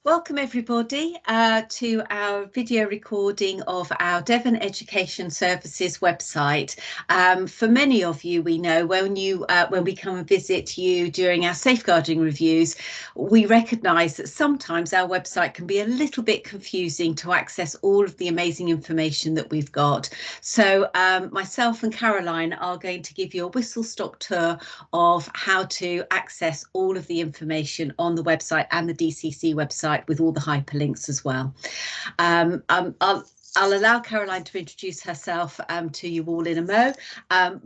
Welcome everybody to our video recording of our Devon Education Services website. For many of you, we know when we come and visit you during our safeguarding reviews, we recognise that sometimes our website can be a little bit confusing to access all of the amazing information that we've got. So myself and Caroline are going to give you a whistle-stop tour of how to access all of the information on the website and the DCC website, with all the hyperlinks as well. I'll allow Caroline to introduce herself to you all in a mo,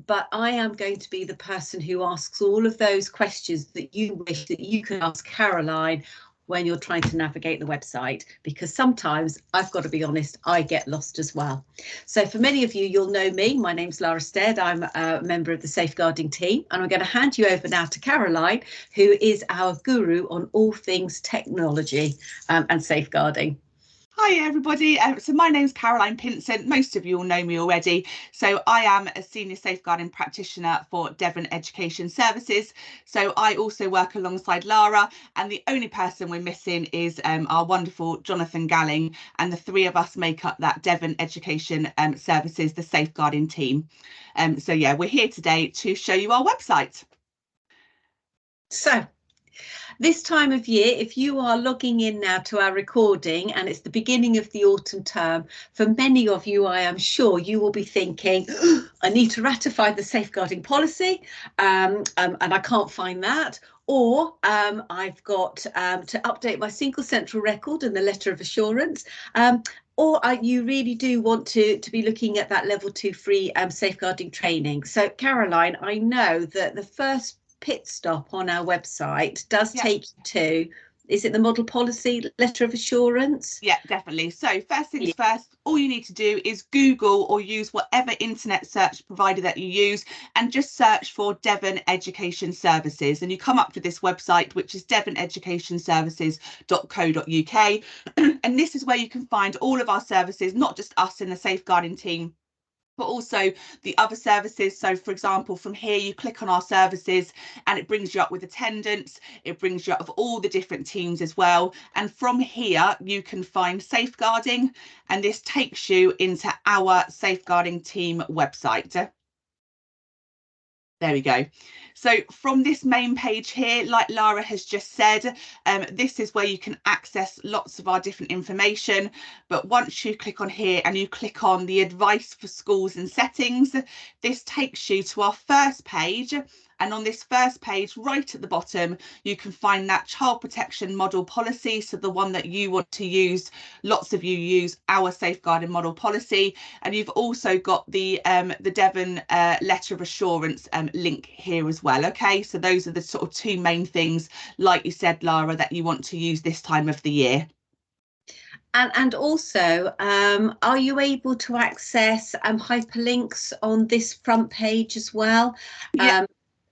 but I am going to be the person who asks all of those questions that you wish that you can ask Caroline when you're trying to navigate the website, because sometimes, I've got to be honest, I get lost as well. So for many of you, you'll know me. My name's Lara Stead. I'm a member of the safeguarding team, and I'm going to hand you over now to Caroline, who is our guru on all things technology and safeguarding. Hi everybody, so my name's Caroline Pinsent. Most of you all know me already. So I am a senior safeguarding practitioner for Devon Education Services. So I also work alongside Lara, and the only person we're missing is our wonderful Jonathan Galling, and the three of us make up that Devon Education Services, the safeguarding team. So yeah, we're here today to show you our website. So this time of year, if you are logging in now to our recording and it's the beginning of the autumn term, for many of you, I am sure you will be thinking, I need to ratify the safeguarding policy and I can't find that. Or I've got to update my single central record and the letter of assurance. Or you really do want to be looking at that level 2 free safeguarding training. So Caroline, I know that the first pit stop on our website does take you to, is it the model policy letter of assurance? Yeah, definitely. So first things first, all you need to do is Google or use whatever internet search provider that you use and just search for Devon Education Services, and you come up to this website, which is devoneducationservices.co.uk. And this is where you can find all of our services, not just us in the safeguarding team, but also the other services. So for example, from here you click on our services and it brings you up with attendance, it brings you up with all the different teams as well, and from here you can find safeguarding, and this takes you into our safeguarding team website. There we go. So from this main page here, like Lara has just said, this is where you can access lots of our different information. But once you click on here and you click on the advice for schools and settings, this takes you to our first page. And on this first page, right at the bottom, you can find that child protection model policy. So the one that you want to use, lots of you use our safeguarding model policy. And you've also got the Devon letter of assurance link here as well. Okay, so those are the sort of two main things, like you said, Lara, that you want to use this time of the year. And also, are you able to access hyperlinks on this front page as well? Yeah.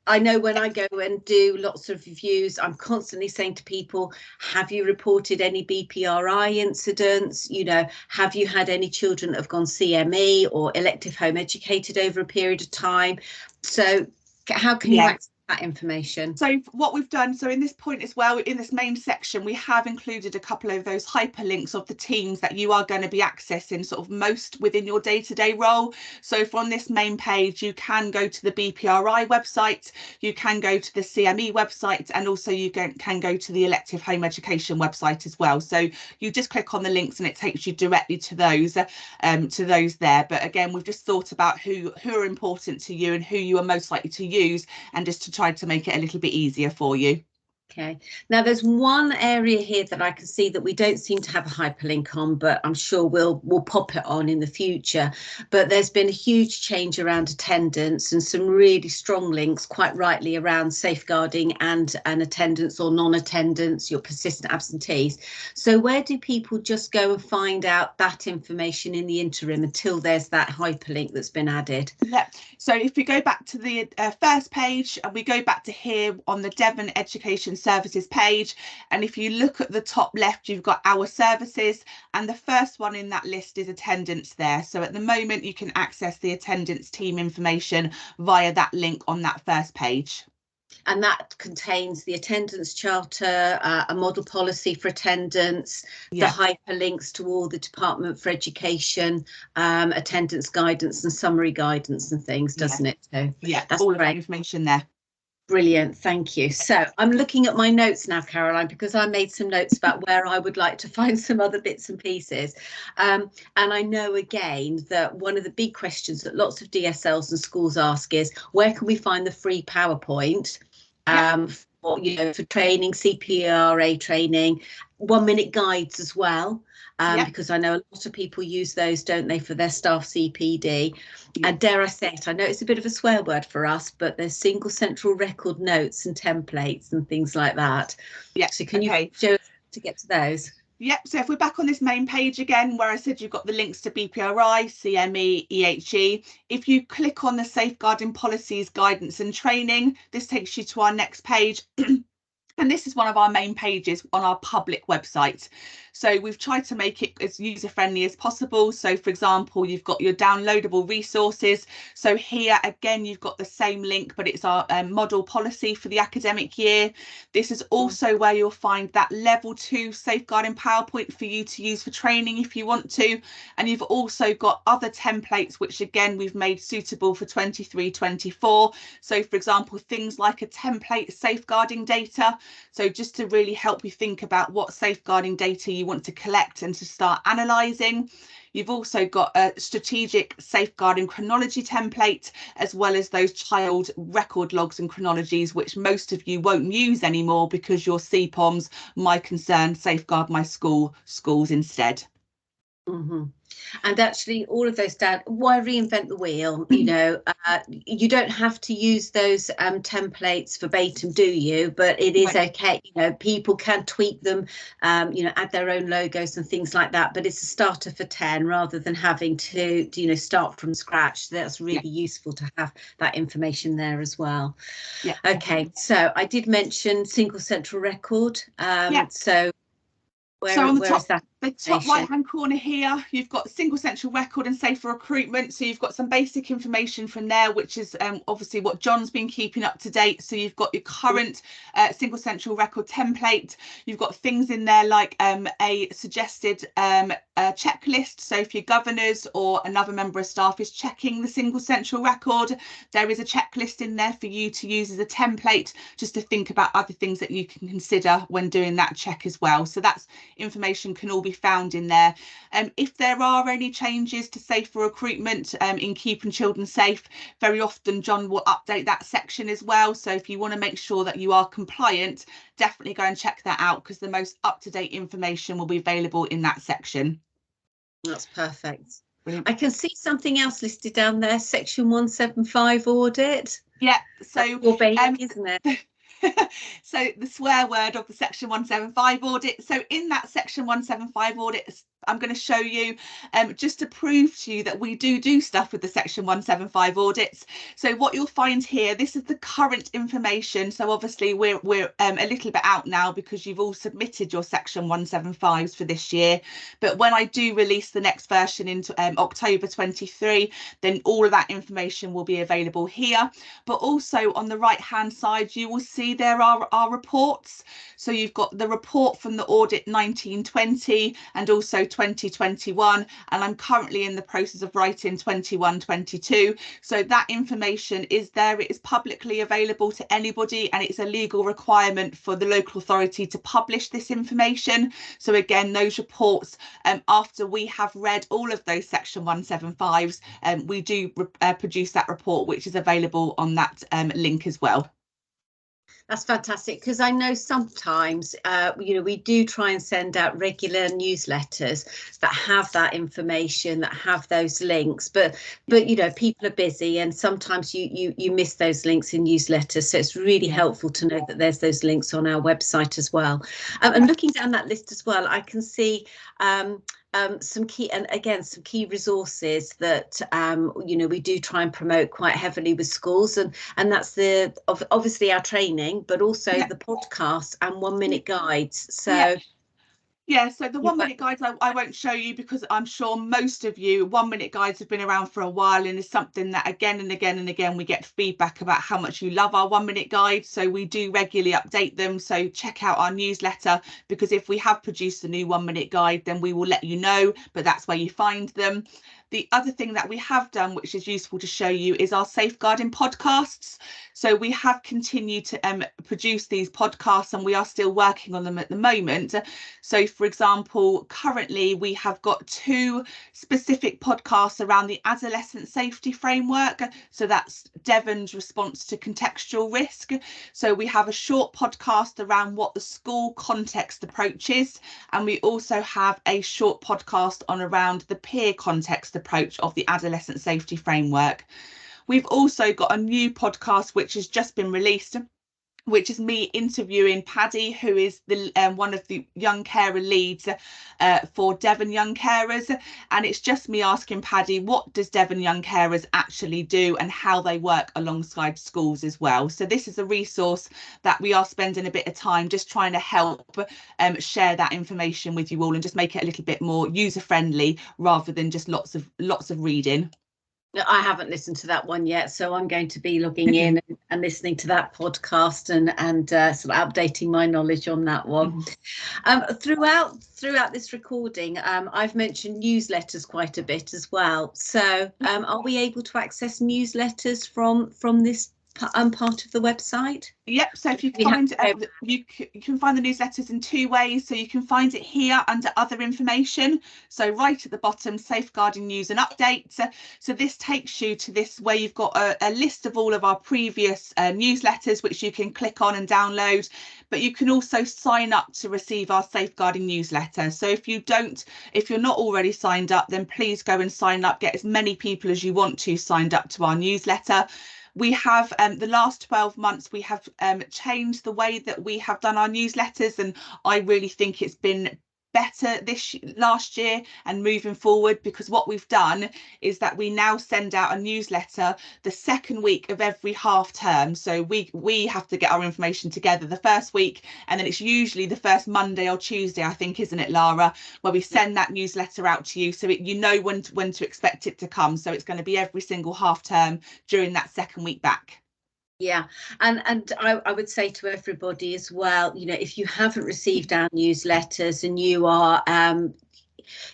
I know when I go and do lots of reviews, I'm constantly saying to people, have you reported any BPRI incidents? You know, have you had any children that have gone CME or elective home educated over a period of time? So how can you access that information? So what we've done, so in this point as well, in this main section, we have included a couple of those hyperlinks of the teams that you are going to be accessing sort of most within your day-to-day role. So from this main page, you can go to the BPRI website, you can go to the CME website, and also you can go to the elective home education website as well. So you just click on the links and it takes you directly to those there. But again, we've just thought about who are important to you and who you are most likely to use, and just to try to make it a little bit easier for you. Okay, now there's one area here that I can see that we don't seem to have a hyperlink on, but I'm sure we'll pop it on in the future. But there's been a huge change around attendance and some really strong links, quite rightly, around safeguarding and attendance or non-attendance, your persistent absentees. So where do people just go and find out that information in the interim until there's that hyperlink that's been added? Yeah, so if we go back to the first page and we go back to here on the Devon Education Services page, and if you look at the top left, you've got our services, and the first one in that list is attendance there. So at the moment you can access the attendance team information via that link on that first page. And that contains the attendance charter, a model policy for attendance, the hyperlinks to all the Department for Education, attendance guidance and summary guidance and things, doesn't it? So that's all of that information there. Brilliant, thank you. So I'm looking at my notes now, Caroline, because I made some notes about where I would like to find some other bits and pieces. And I know again that one of the big questions that lots of DSLs and schools ask is, where can we find the free PowerPoint for, for training, CPRA training, 1-minute guides as well? Because I know a lot of people use those, don't they, for their staff CPD. And dare I say it, I know it's a bit of a swear word for us, but there's single central record notes and templates and things like that. So can you show us to get to those? So if we're back on this main page again, where I said you've got the links to BPRI, CME, EHE, if you click on the safeguarding policies, guidance and training, this takes you to our next page. And this is one of our main pages on our public website. So we've tried to make it as user-friendly as possible. So for example, you've got your downloadable resources. So here again, you've got the same link, but it's our model policy for the academic year. This is also where you'll find that level 2 safeguarding PowerPoint for you to use for training if you want to. And you've also got other templates, which again, we've made suitable for 23-24. So for example, things like a template safeguarding data. So just to really help you think about what safeguarding data you want to collect and to start analysing. You've also got a strategic safeguarding chronology template, as well as those child record logs and chronologies, which most of you won't use anymore because your CPOMs, My Concern, Safeguard My schools instead. And actually all of those why reinvent the wheel? You don't have to use those templates verbatim, do you? But it is okay, people can tweak them, add their own logos and things like that, but it's a starter for 10 rather than having to start from scratch. That's really useful to have that information there as well. Okay, so I did mention single central record. So on the top right hand corner here, you've got single central record and safer recruitment. So you've got some basic information from there, which is obviously what John's been keeping up to date. So you've got your current single central record template. You've got things in there like a suggested checklist. So if your governors or another member of staff is checking the single central record, there is a checklist in there for you to use as a template, just to think about other things that you can consider when doing that check as well. So that's information can all be found in there. If there are any changes to safer recruitment in keeping children safe, very often John will update that section as well. So if you want to make sure that you are compliant, definitely go and check that out, because the most up-to-date information will be available in that section. That's perfect. Brilliant. I can see something else listed down there, section 175 audit. So your baby, isn't it? So the swear word of the section 175 audit. So in that section 175 audit, I'm going to show you just to prove to you that we do stuff with the section 175 audits. So what you'll find here, this is the current information. So obviously we're a little bit out now because you've all submitted your section 175s for this year. But when I do release the next version into October 23, then all of that information will be available here. But also on the right hand side, you will see there are our reports. So you've got the report from the audit 1920 and also 2021, and I'm currently in the process of writing 21-22. So that information is there. It is publicly available to anybody, and it's a legal requirement for the local authority to publish this information. So again, those reports, after we have read all of those section 175s, we do produce that report, which is available on that link as well. That's fantastic, because I know sometimes, we do try and send out regular newsletters that have that information, that have those links, but people are busy, and sometimes you miss those links in newsletters. So it's really helpful to know that there's those links on our website as well. And looking down that list as well, I can see some key resources that we do try and promote quite heavily with schools, and that's obviously our training, but also the podcast and 1-minute guides. So Yeah, so the 1 minute guides I won't show you, because I'm sure most of you 1 minute guides have been around for a while, and is something that again and again and again we get feedback about how much you love our 1 minute guides. So we do regularly update them, so check out our newsletter, because if we have produced a new 1 minute guide, then we will let you know, but that's where you find them. The other thing that we have done, which is useful to show you, is our safeguarding podcasts. So we have continued to produce these podcasts, and we are still working on them at the moment. So, for example, currently we have got 2 specific podcasts around the adolescent safety framework. So that's Devon's response to contextual risk. So we have a short podcast around what the school context approach is, and we also have a short podcast on around the peer context approach of the adolescent safety framework. We've also got a new podcast which has just been released, which is me interviewing Paddy, who is the one of the young carer leads for Devon Young Carers. And it's just me asking Paddy, what does Devon Young Carers actually do and how they work alongside schools as well. So this is a resource that we are spending a bit of time just trying to help share that information with you all, and just make it a little bit more user friendly rather than just lots of reading. I haven't listened to that one yet, so I'm going to be logging in and listening to that podcast and sort of updating my knowledge on that one. Throughout this recording, I've mentioned newsletters quite a bit as well. So are we able to access newsletters from this part of the website? Yep, so if you find you can find the newsletters in 2 ways. So you can find it here under other information, so right at the bottom, safeguarding news and updates. So this takes you to this where you've got a list of all of our previous newsletters, which you can click on and download, but you can also sign up to receive our safeguarding newsletter. So if you're not already signed up, then please go and sign up, get as many people as you want to signed up to our newsletter. We have the last 12 months we have changed the way that we have done our newsletters, and I really think it's been better last year and moving forward, because what we've done is that we now send out a newsletter the second week of every half term. So we have to get our information together the first week, and then it's usually the first Monday or Tuesday, I think, isn't it, Lara, where we send that newsletter out to you, so you know when to expect it to come. So it's going to be every single half term during that second week back. Yeah, and I would say to everybody as well, you know, if you haven't received our newsletters and you are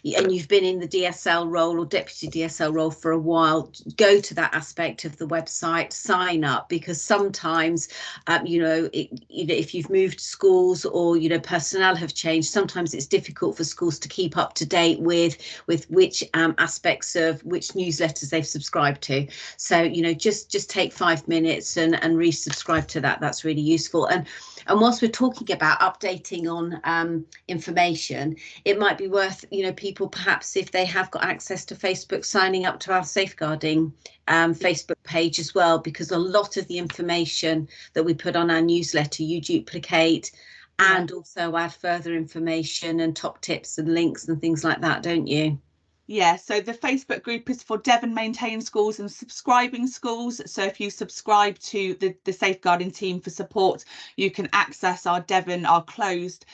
and you've been in the DSL role or deputy DSL role for a while, go to that aspect of the website, sign up, because sometimes, if you've moved schools or, personnel have changed, sometimes it's difficult for schools to keep up to date with which aspects of which newsletters they've subscribed to. So, just take 5 minutes and resubscribe to that. That's really useful. And whilst we're talking about updating on information, it might be worth, people perhaps, if they have got access to Facebook, signing up to our safeguarding Facebook page as well, because a lot of the information that we put on our newsletter you duplicate and also add further information and top tips and links and things like that, don't you? Yeah, so the Facebook group is for Devon maintained schools and subscribing schools. So if you subscribe to the safeguarding team for support, you can access our closed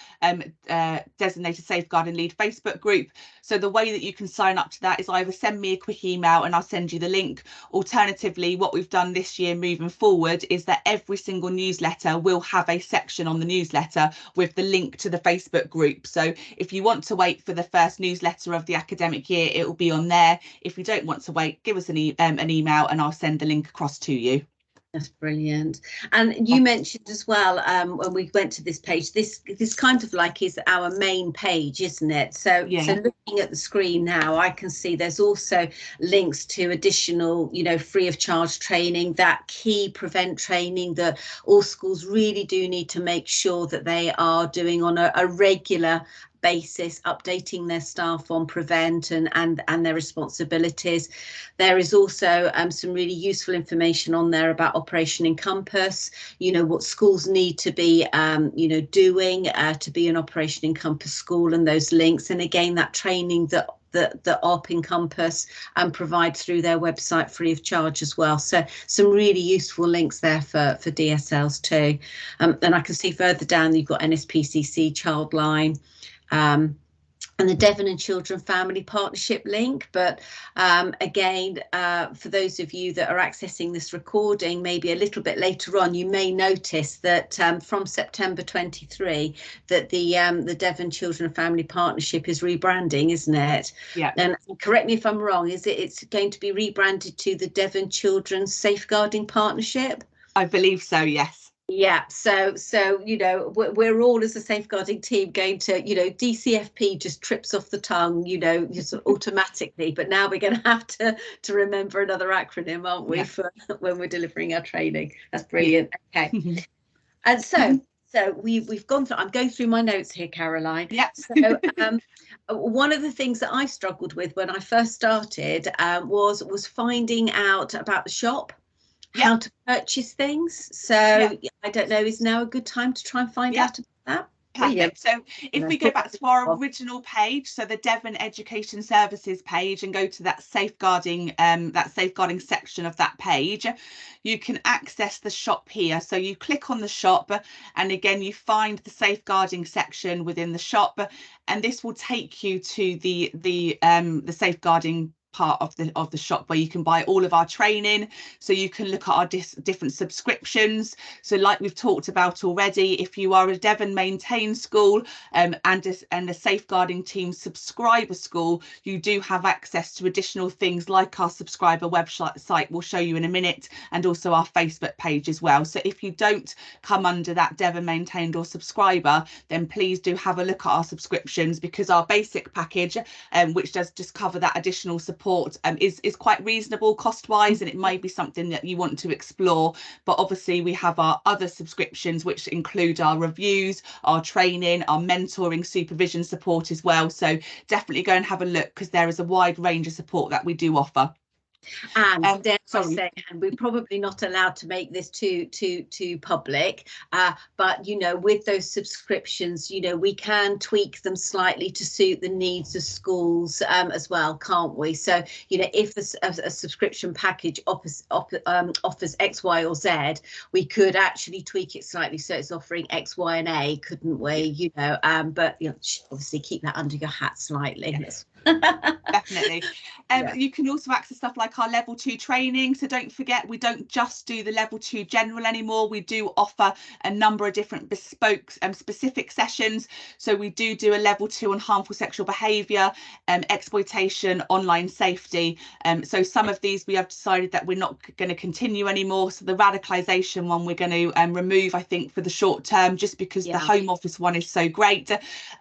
designated safeguarding lead Facebook group. So the way that you can sign up to that is either send me a quick email and I'll send you the link. Alternatively, what we've done this year moving forward is that every single newsletter will have a section on the newsletter with the link to the Facebook group. So if you want to wait for the first newsletter of the academic year, it will be on there. If you don't want to wait, give us an email and I'll send the link across to you. That's brilliant. And you mentioned as well, when we went to this page, this kind of like is our main page, isn't it? So, so looking at the screen now, I can see there's also links to additional, free of charge training, that key prevent training that all schools really do need to make sure that they are doing on a regular basis, updating their staff on prevent and their responsibilities. There is also some really useful information on there about Operation Encompass, what schools need to be doing to be an Operation Encompass school, and those links, and again that training that that ARP encompass and provide through their website free of charge as well. So some really useful links there for DSLs too. And I can see further down you've got NSPCC Childline, and the Devon and Children Family Partnership link. But again, for those of you that are accessing this recording maybe a little bit later on, you may notice that from September 23 that the Devon Children and Family Partnership is rebranding, isn't it? Yeah. And correct me if I'm wrong, it's going to be rebranded to the Devon Children's Safeguarding Partnership? I believe so, yes. Yeah, so you know, we're all as a safeguarding team going to, you know, DCFP just trips off the tongue, you know, just automatically, but now we're going to have to remember another acronym, aren't we, for when we're delivering our training. That's brilliant. Okay. And so we've gone through, I'm going through my notes here, Caroline. Yeah. So one of the things that I struggled with when I first started was finding out about the shop, how to purchase things. So I don't know, is now a good time to try and find out about that? Perfect. So if we go back to our original page, so the Devon Education Services page, and go to that safeguarding section of that page, you can access the shop here. So you click on the shop, and again you find the safeguarding section within the shop, and this will take you to the safeguarding part of the shop where you can buy all of our training. So you can look at our different subscriptions. So like we've talked about already, if you are a Devon maintained school and a safeguarding team subscriber school, you do have access to additional things like our subscriber website we'll show you in a minute, and also our Facebook page as well. So if you don't come under that Devon maintained or subscriber, then please do have a look at our subscriptions, because our basic package, which does just cover that additional support, is quite reasonable cost wise, and it may be something that you want to explore. But obviously we have our other subscriptions, which include our reviews, our training, our mentoring, supervision support as well. So definitely go and have a look, because there is a wide range of support that we do offer. And dare I say, and we're probably not allowed to make this too public, but you know, with those subscriptions, you know, we can tweak them slightly to suit the needs of schools as well, can't we? So you know, if a subscription package offers X, Y, or Z, we could actually tweak it slightly so it's offering X, Y, and A, couldn't we? You know, but you know, obviously keep that under your hat slightly. Yes. Definitely. You can also access stuff like our level 2 training. So don't forget, we don't just do the level 2 general anymore. We do offer a number of different bespoke specific sessions. So we do a level 2 on harmful sexual behaviour, exploitation, online safety. So some of these we have decided that we're not going to continue anymore. So the radicalisation one we're going to remove, I think, for the short term, just because the Home Office one is so great.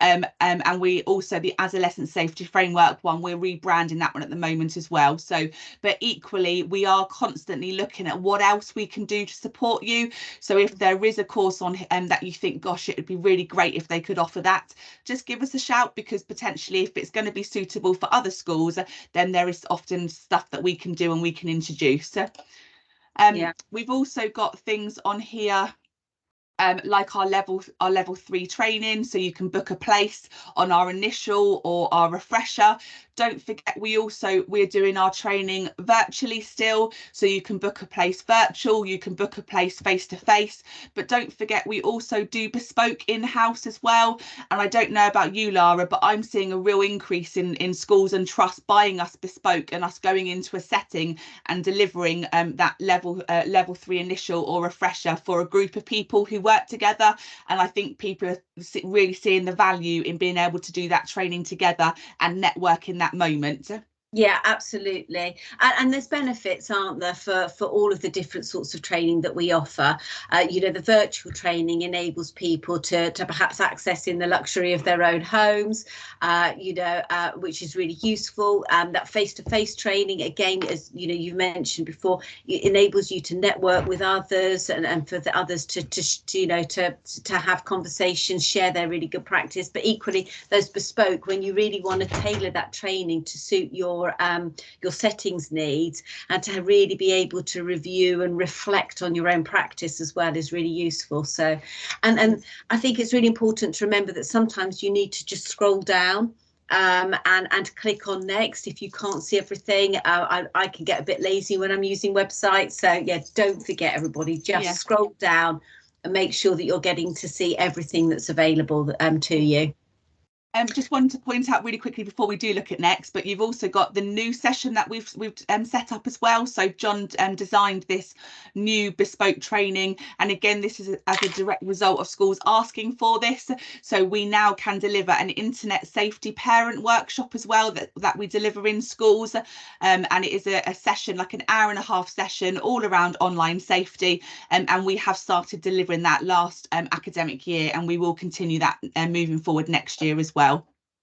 And we also, the adolescent safety framework one, we're rebranding that one at the moment as well. So but equally we are constantly looking at what else we can do to support you. So if there is a course on that you think, gosh, it would be really great if they could offer that, just give us a shout, because potentially if it's going to be suitable for other schools, then there is often stuff that we can do and we can introduce. We've also got things on here like our level 3 training, so you can book a place on our initial or our refresher. Don't forget, we're doing our training virtually still, so you can book a place virtual, you can book a place face to face. But don't forget, we also do bespoke in-house as well. And I don't know about you, Lara, but I'm seeing a real increase in schools and trusts buying us bespoke and us going into a setting and delivering that level 3 initial or refresher for a group of people who work together. And I think people are really seeing the value in being able to do that training together and network in that moment. Yeah, absolutely. And there's benefits, aren't there, for all of the different sorts of training that we offer. You know, the virtual training enables people to perhaps access in the luxury of their own homes, you know, which is really useful. That face-to-face training, again, as you know, you mentioned before, it enables you to network with others and for the others to you know, to have conversations, share their really good practice. But equally, those bespoke, when you really want to tailor that training to suit your settings needs, and to really be able to review and reflect on your own practice as well, is really useful. So and I think it's really important to remember that sometimes you need to just scroll down and click on next if you can't see everything. I can get a bit lazy when I'm using websites, so yeah, don't forget everybody, just scroll down and make sure that you're getting to see everything that's available to you. Just wanted to point out really quickly before we do look at next, but you've also got the new session that we've set up as well. So John designed this new bespoke training, and again, this is as a direct result of schools asking for this. So we now can deliver an internet safety parent workshop as well that we deliver in schools, and it is a session, like an hour-and-a-half session, all around online safety, and we have started delivering that last academic year, and we will continue that moving forward next year as well.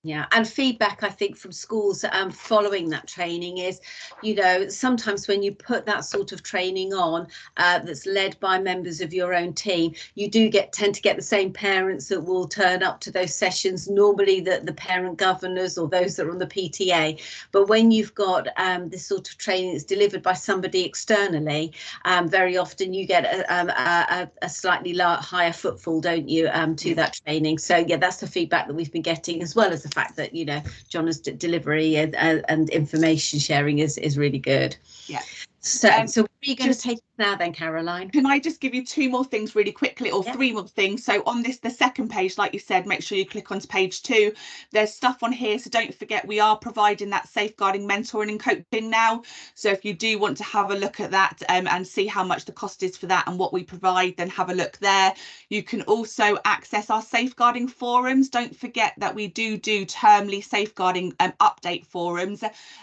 Yeah, and feedback, I think, from schools following that training is, you know, sometimes when you put that sort of training on that's led by members of your own team, you do tend to get the same parents that will turn up to those sessions, normally the parent governors or those that are on the PTA. But when you've got this sort of training that's delivered by somebody externally, very often you get a slightly higher footfall, don't you, to that training. So yeah, that's the feedback that we've been getting, as well as the fact that, you know, John's delivery and information sharing is really good. Yeah. So what are you going to take now then, Caroline? Can I just give you two more things really quickly, or three more things? So on the second page, like you said, make sure you click onto page 2. There's stuff on here, so don't forget we are providing that safeguarding mentoring and coaching now. So if you do want to have a look at that and see how much the cost is for that and what we provide, then have a look there. You can also access our safeguarding forums. Don't forget that we do termly safeguarding update forums,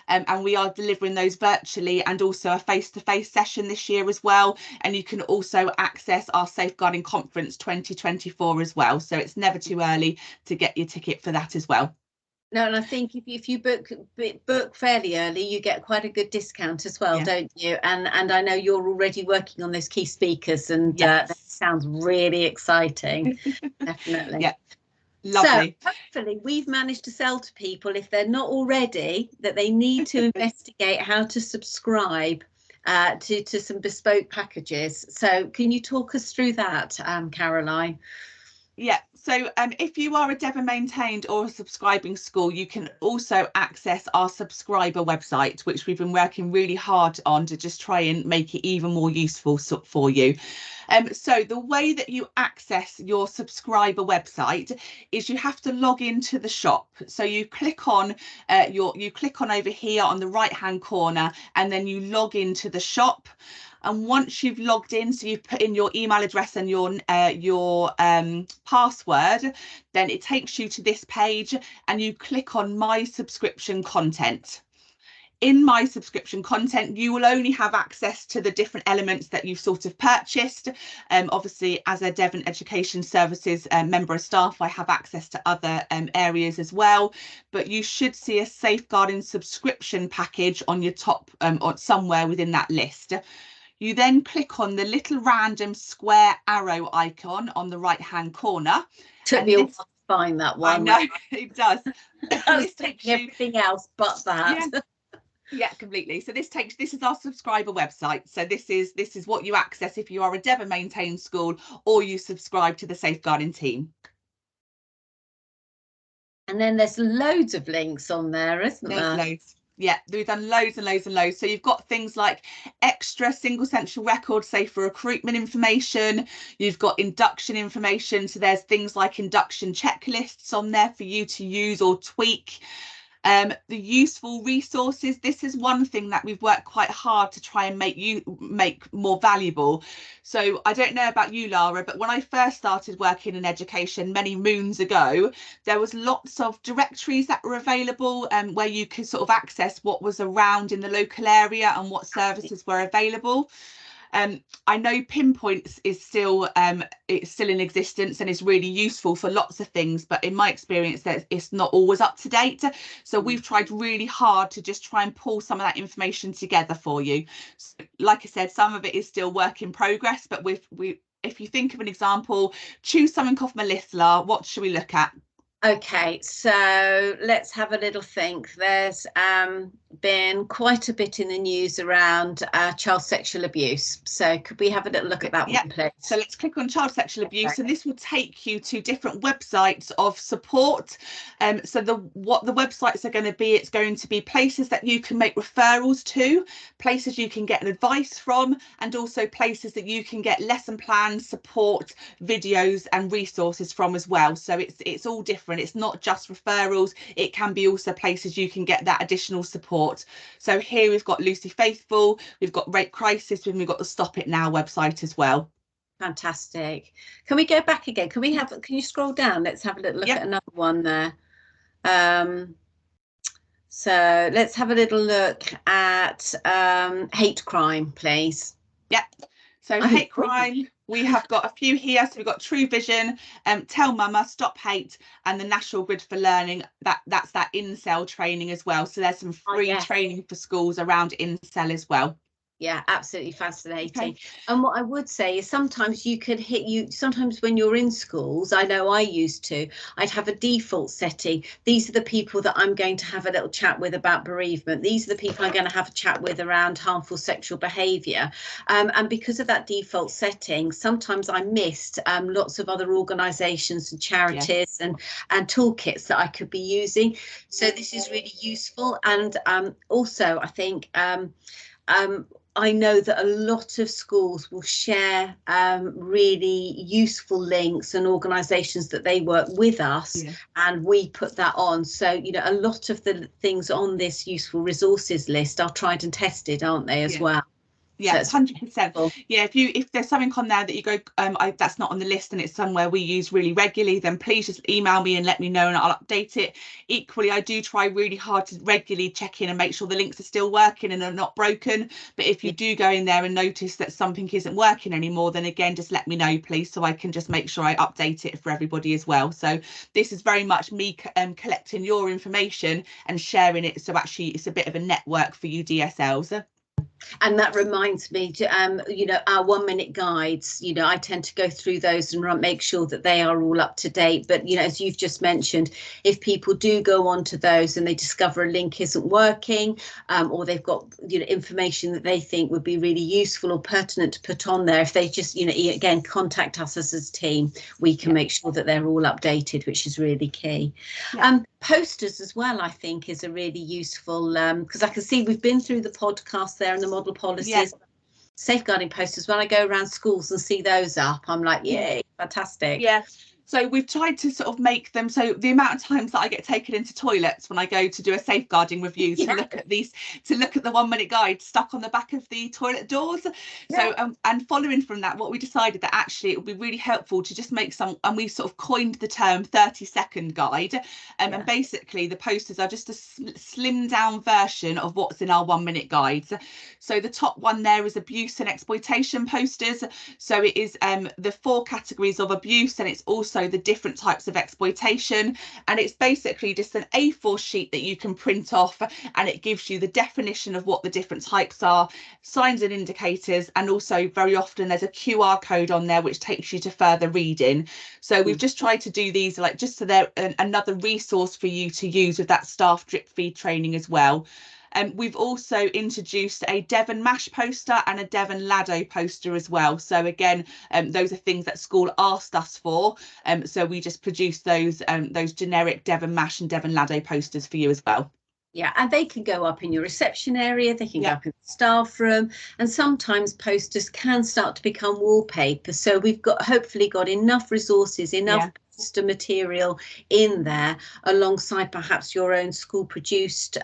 and we are delivering those virtually, and also a face-to-face session this year as well. And you can also access our Safeguarding Conference 2024 as well. So it's never too early to get your ticket for that as well. No, and I think if you book fairly early, you get quite a good discount as well, don't you? And I know you're already working on those key speakers, and that sounds really exciting. Definitely. Yeah. Lovely. So hopefully we've managed to sell to people, if they're not already, that they need to investigate how to subscribe to some bespoke packages. So can you talk us through that, Caroline? Yeah, so if you are a Devon maintained or a subscribing school, you can also access our subscriber website, which we've been working really hard on to just try and make it even more useful for you. So the way that you access your subscriber website is you have to log into the shop. So you click on you click on over here on the right hand corner, and then you log into the shop. And once you've logged in, so you've put in your email address and your password, then it takes you to this page, and you click on My Subscription Content. In My Subscription Content, you will only have access to the different elements that you've sort of purchased. Obviously, as a Devon Education Services member of staff, I have access to other areas as well. But you should see a safeguarding subscription package on your top or somewhere within that list. You then click on the little random square arrow icon on the right hand corner. Took me a while to find that one. I know, it does. I was thinking everything else but that. Yeah, completely. So this is our subscriber website. So this is what you access if you are a Devon maintained school or you subscribe to the safeguarding team. And then there's loads of links on there, isn't there? Loads. Yeah, we've done loads and loads and loads. So you've got things like extra single central record, say for recruitment information. You've got induction information. So there's things like induction checklists on there for you to use or tweak. The useful resources. This is one thing that we've worked quite hard to try and make more valuable. So I don't know about you, Lara, but when I first started working in education many moons ago, there was lots of directories that were available where you could sort of access what was around in the local area and what services were available. I know Pinpoints is still it's still in existence and is really useful for lots of things, but in my experience that it's not always up to date. So we've tried really hard to just try and pull some of that information together for you. So, like I said, some of it is still work in progress, but if you think of an example, choose something off my list, Lara, what should we look at? Okay, so let's have a little think. There's been quite a bit in the news around child sexual abuse. So could we have a little look at that one, please? So let's click on child sexual abuse, and this will take you to different websites of support. So what the websites are going to be, it's going to be places that you can make referrals to, places you can get advice from, and also places that you can get lesson plans, support, videos and resources from as well. So it's all different. It's not just referrals, it can be also places you can get that additional support. So here we've got Lucy Faithful, we've got Rape Crisis, and we've got the Stop It Now website as well. Fantastic. Can we go back again? Can you scroll down? Let's have a little look at another one there. So let's have a little look at hate crime, please. So hate crime, we have got a few here. So we've got True Vision, Tell Mama, Stop Hate, and the National Grid for Learning. That's that incel training as well. So there's some free training for schools around incel as well. Yeah, absolutely fascinating. Okay. And what I would say is sometimes sometimes when you're in schools, I know I used to, I'd have a default setting. These are the people that I'm going to have a little chat with about bereavement. These are the people I'm going to have a chat with around harmful sexual behaviour. And because of that default setting, sometimes I missed lots of other organisations and charities and toolkits that I could be using. So this is really useful. And also, I think I know that a lot of schools will share really useful links and organisations that they work with us, and we put that on. So, you know, a lot of the things on this useful resources list are tried and tested, aren't they, as well? Yeah, 100%. Yeah, if there's something on there that you go, that's not on the list and it's somewhere we use really regularly, then please just email me and let me know and I'll update it. Equally, I do try really hard to regularly check in and make sure the links are still working and are not broken. But if you do go in there and notice that something isn't working anymore, then again, just let me know, please, so I can just make sure I update it for everybody as well. So this is very much me collecting your information and sharing it. So actually, it's a bit of a network for you DSLs. And that reminds me to, you know, our 1 minute guides, you know, I tend to go through those and make sure that they are all up to date. But, you know, as you've just mentioned, if people do go onto those and they discover a link isn't working, or they've got, you know, information that they think would be really useful or pertinent to put on there, if they just, you know, again, contact us as a team, we can make sure that they're all updated, which is really key. Posters as well, I think, is a really useful, because I can see we've been through the podcast there and the model policies, safeguarding posters. When I go around schools and see those up, I'm like, yay, fantastic. So we've tried to sort of make them, so the amount of times that I get taken into toilets when I go to do a safeguarding review to look at these, to look at the 1 minute guide stuck on the back of the toilet doors. So and following from that, what we decided that actually it would be really helpful to just make some, and we sort of coined the term 30-second guide. And basically the posters are just a slimmed down version of what's in our 1 minute guides. So the top one there is abuse and exploitation posters. So it is the 4 categories of abuse, and it's also the different types of exploitation, and it's basically just an A4 sheet that you can print off, and it gives you the definition of what the different types are, signs and indicators, and also very often there's a QR code on there which takes you to further reading. So we've just tried to do these like just so they're another resource for you to use with that staff drip feed training as well. We've also introduced a Devon MASH poster and a Devon Lado poster as well. So again, those are things that school asked us for. So we just produced those generic Devon MASH and Devon Lado posters for you as well. Yeah, and they can go up in your reception area, they can go up in the staff room, and sometimes posters can start to become wallpaper. So we've hopefully got enough resources, enough poster material in there, alongside perhaps your own school produced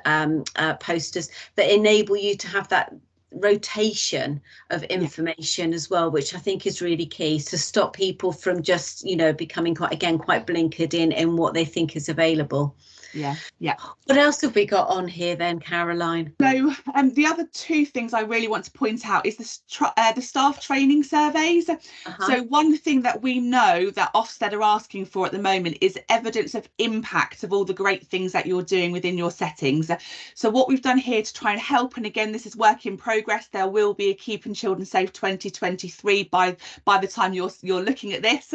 posters that enable you to have that rotation of information as well, which I think is really key to stop people from just, you know, becoming quite blinkered in what they think is available. What else have we got on here then, Caroline? So the other 2 things I really want to point out is the staff training surveys. So one thing that we know that Ofsted are asking for at the moment is evidence of impact of all the great things that you're doing within your settings. So what we've done here to try and help, and again, this is work in progress, progress. There will be a Keeping Children Safe 2023 by the time you're looking at this,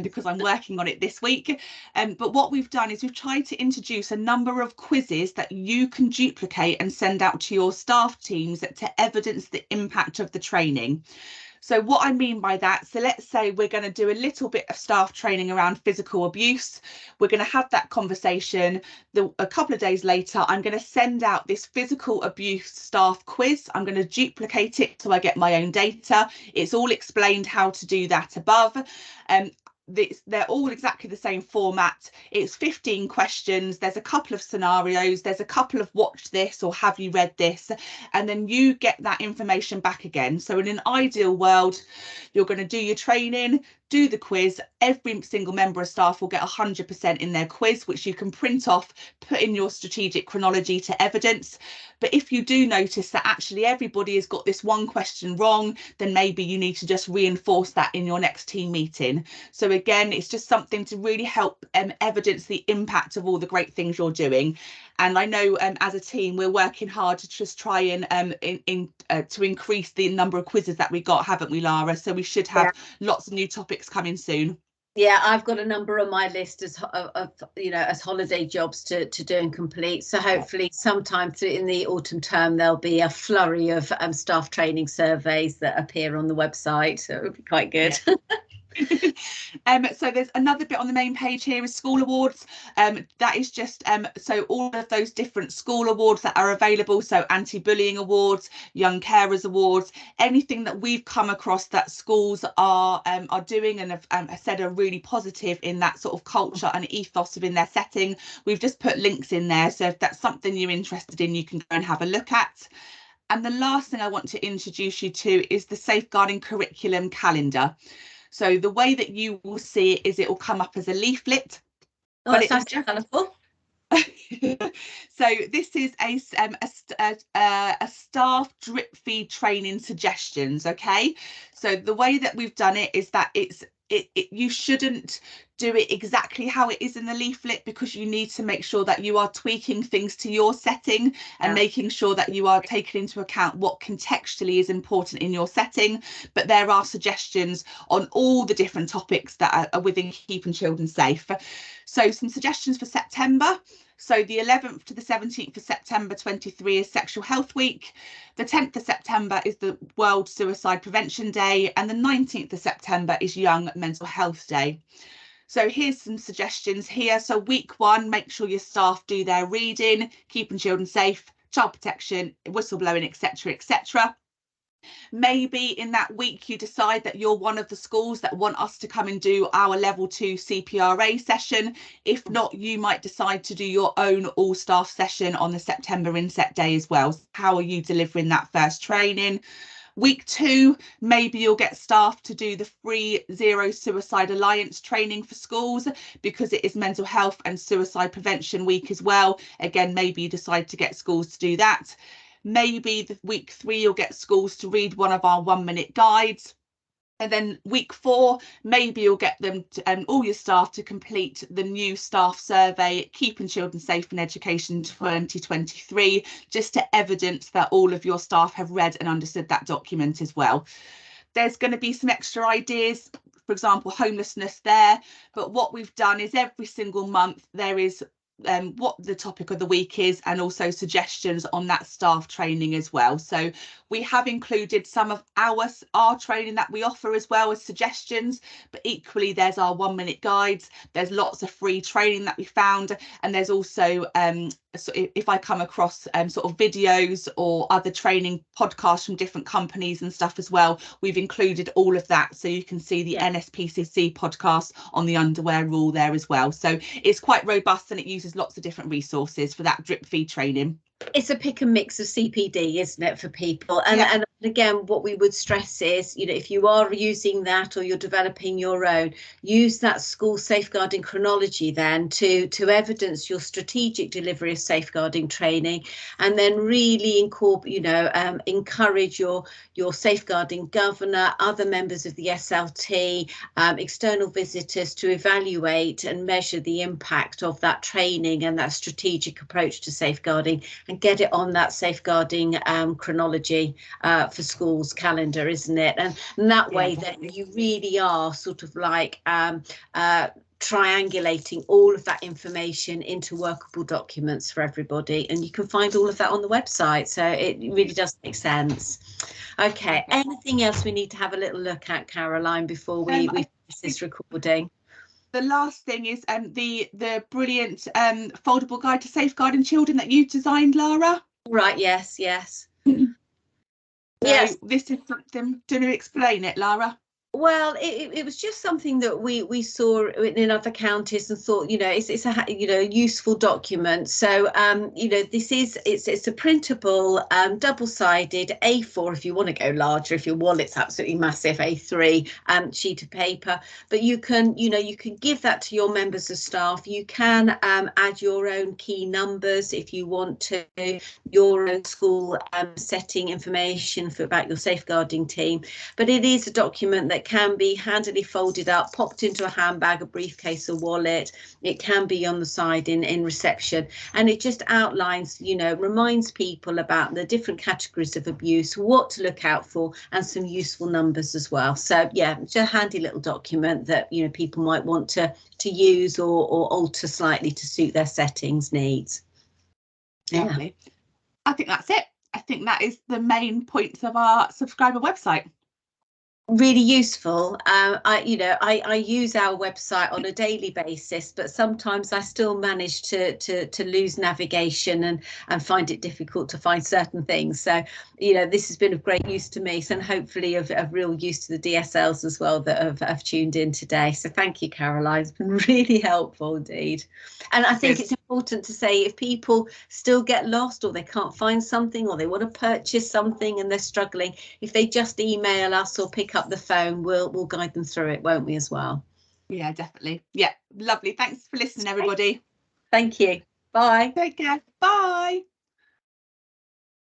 because I'm working on it this week. But what we've done is we've tried to introduce a number of quizzes that you can duplicate and send out to your staff teams to evidence the impact of the training. So what I mean by that, so let's say we're going to do a little bit of staff training around physical abuse. We're going to have that conversation. A couple of days later, I'm going to send out this physical abuse staff quiz. I'm going to duplicate it so I get my own data. It's all explained how to do that above. They're all exactly the same format. It's 15 questions. There's a couple of scenarios. There's a couple of watch this or have you read this? And then you get that information back again. So in an ideal world, you're going to do your training, do the quiz. Every single member of staff will get 100% in their quiz, which you can print off, put in your strategic chronology to evidence. But if you do notice that actually everybody has got this one question wrong, then maybe you need to just reinforce that in your next team meeting. So again, it's just something to really help evidence the impact of all the great things you're doing. And I know as a team, we're working hard to just try and to increase the number of quizzes that we got, haven't we, Lara? So we should have lots of new topics coming soon. Yeah, I've got a number on my list as holiday jobs to do and complete. So hopefully sometime in the autumn term, there'll be a flurry of staff training surveys that appear on the website. So it would be quite good. Yeah. So there's another bit on the main page here is school awards. That is just so all of those different school awards that are available, so anti-bullying awards, young carers awards, anything that we've come across that schools are doing and have said are really positive in that sort of culture and ethos within their setting. We've just put links in there, so if that's something you're interested in, you can go and have a look at. And the last thing I want to introduce you to is the safeguarding curriculum calendar. So the way that you will see it is it will come up as a leaflet. Oh, but it sounds colourful. So this is a staff drip feed training suggestions. OK, so the way that we've done it is that you shouldn't do it exactly how it is in the leaflet, because you need to make sure that you are tweaking things to your setting and making sure that you are taking into account what contextually is important in your setting. But there are suggestions on all the different topics that are within Keeping Children Safe. So some suggestions for September. So the 11th to the 17th of September 23 is Sexual Health Week. The 10th of September is the World Suicide Prevention Day. And the 19th of September is Young Mental Health Day. So here's some suggestions here. So week 1, make sure your staff do their reading, keeping children safe, child protection, whistleblowing, etc., etc. Maybe in that week you decide that you're one of the schools that want us to come and do our level 2 CPRA session. If not, you might decide to do your own all staff session on the September inset day as well. How are you delivering that first training? Week 2, maybe you'll get staff to do the free Zero Suicide Alliance training for schools, because it is Mental Health and Suicide Prevention Week as well. Again, maybe you decide to get schools to do that. Maybe the week 3, you'll get schools to read one of our 1-minute guides. And then week 4, maybe you'll get them to, all your staff to complete the new staff survey, Keeping Children Safe in Education 2023, just to evidence that all of your staff have read and understood that document as well. There's going to be some extra ideas, for example, homelessness there. But what we've done is every single month there is what the topic of the week is, and also suggestions on that staff training as well. So we have included some of our training that we offer as well as suggestions, but equally there's our 1-minute guides, there's lots of free training that we found, and there's also so if I come across sort of videos or other training podcasts from different companies and stuff as well, we've included all of that, so you can see the NSPCC podcast on the underwear rule there as well. So it's quite robust and it uses lots of different resources for that drip feed training. It's a pick and mix of CPD, isn't it, for people? And Again, what we would stress is, if you are using that or you're developing your own, use that school safeguarding chronology then to evidence your strategic delivery of safeguarding training, and then really encourage your safeguarding governor, other members of the SLT, external visitors to evaluate and measure the impact of that training and that strategic approach to safeguarding, and get it on that safeguarding chronology for schools calendar, isn't it? And that way then you really are sort of like triangulating all of that information into workable documents for everybody, and you can find all of that on the website, so it really does make sense. Okay, anything else we need to have a little look at, Caroline, before we finish this recording? The last thing is the brilliant foldable guide to safeguarding children that you designed, Lara. Right, yes. So yes, this is something. Do you explain it, Lara? Well, it was just something that we saw in other counties and thought, it's a useful document. So it's a printable double-sided A4 if you want to go larger, if your wallet's absolutely massive, A3 sheet of paper. But you can give that to your members of staff. You can add your own key numbers if you want to, your own school setting information about your safeguarding team. But it is a document that can be handily folded up, popped into a handbag, a briefcase, or wallet. It can be on the side in reception, and it just outlines, reminds people about the different categories of abuse, what to look out for, and some useful numbers as well. So yeah, it's a handy little document that people might want to use or alter slightly to suit their settings needs. Lovely. I think that's it. I think that is the main points of our subscriber website. Really useful. I use our website on a daily basis, but sometimes I still manage to lose navigation and find it difficult to find certain things. So this has been of great use to me, and hopefully of real use to the DSLs as well that have tuned in today. So thank you, Caroline. It's been really helpful indeed. And I think it's important to say, if people still get lost or they can't find something or they want to purchase something and they're struggling, if they just email us or pick up the phone, we'll guide them through it, won't we, as well? Yeah, definitely. Yeah, lovely. Thanks for listening, everybody. Thank you. Bye. Take care. Bye.